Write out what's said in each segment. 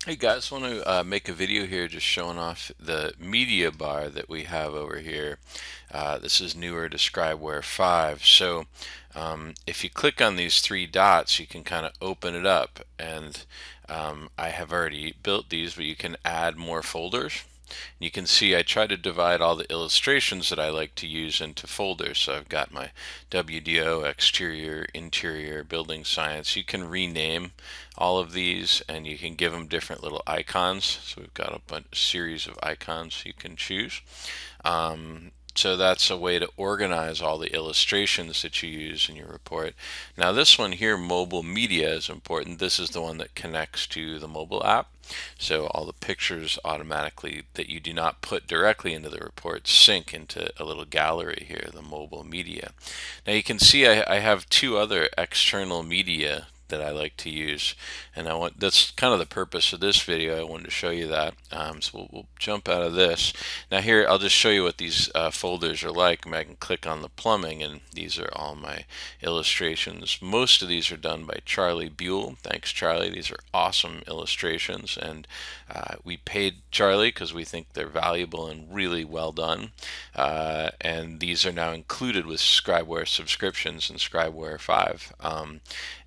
Hey guys, want to make a video here just showing off the media bar that we have over here. This is newer to ScribeWare 5. So if you click on these three dots, you can kind of open it up. And I have already built these, but you can add more folders. You can see I try to divide all the illustrations that I like to use into folders. So I've got my WDO, exterior, interior, building science. You can rename all of these and you can give them different little icons. So we've got a series of icons you can choose. So that's a way to organize all the illustrations that you use in your report. Now this one here, mobile media, is important. This is the one that connects to the mobile app. So all the pictures automatically that you do not put directly into the report sync into a little gallery here, the mobile media. Now you can see I have two other external media that I like to use, and that's kind of the purpose of this video. I wanted to show you that. So we'll jump out of this. Now here I'll just show you what these folders are like. I can click on the plumbing and these are all my illustrations. Most of these are done by Charlie Buell. Thanks Charlie, these are awesome illustrations, and we paid Charlie because we think they're valuable and really well done, and these are now included with ScribeWare subscriptions in ScribeWare 5.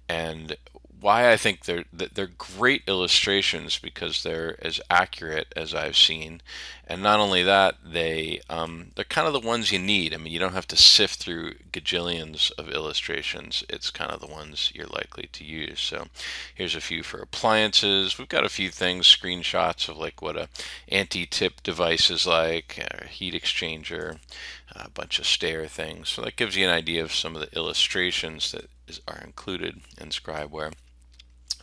And why I think they're great illustrations because they're as accurate as I've seen, and not only that, they're kind of the ones you need. I mean, you don't have to sift through gajillions of illustrations. It's kind of the ones you're likely to use. So here's a few for appliances. We've got a few things, screenshots of like what a anti-tip device is like, a heat exchanger, a bunch of stair things. So that gives you an idea of some of the illustrations that are included in ScribeWare.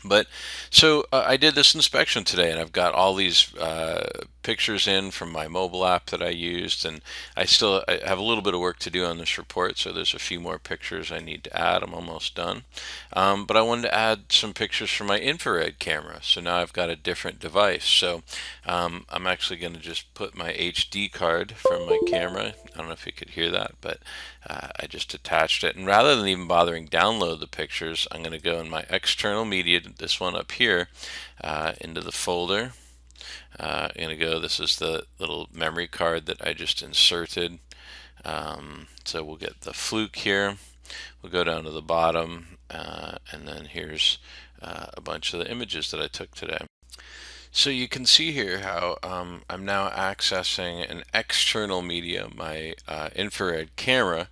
But so I did this inspection today, and I've got all these pictures in from my mobile app that I used, and I have a little bit of work to do on this report, so there's a few more pictures I need to add. I'm almost done. But I wanted to add some pictures from my infrared camera, so now I've got a different device. So I'm actually going to just put my HD card from my camera. I don't know if you could hear that, but I just attached it. And rather than even bothering download the pictures, I'm going to go in my external media, this one up here, into the folder. I'm going to go, this is the little memory card that I just inserted. So we'll get the fluke here. We'll go down to the bottom, and then here's a bunch of the images that I took today. So you can see here how I'm now accessing an external media, my infrared camera.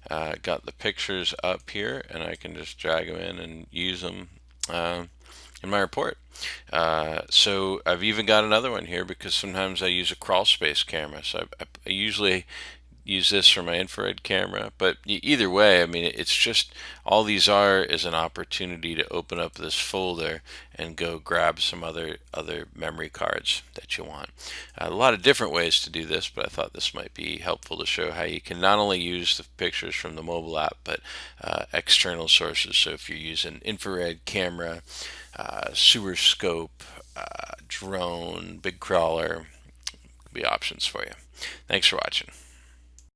Got the pictures up here, and I can just drag them in and use them in my report. So I've even got another one here because sometimes I use a crawl space camera. So I usually use this for my infrared camera, but either way, I mean, it's just all these are is an opportunity to open up this folder and go grab some other memory cards that you want. A lot of different ways to do this, but I thought this might be helpful to show how you can not only use the pictures from the mobile app, but external sources. So if you're using infrared camera, sewer scope, drone, big crawler, be options for you. Thanks for watching.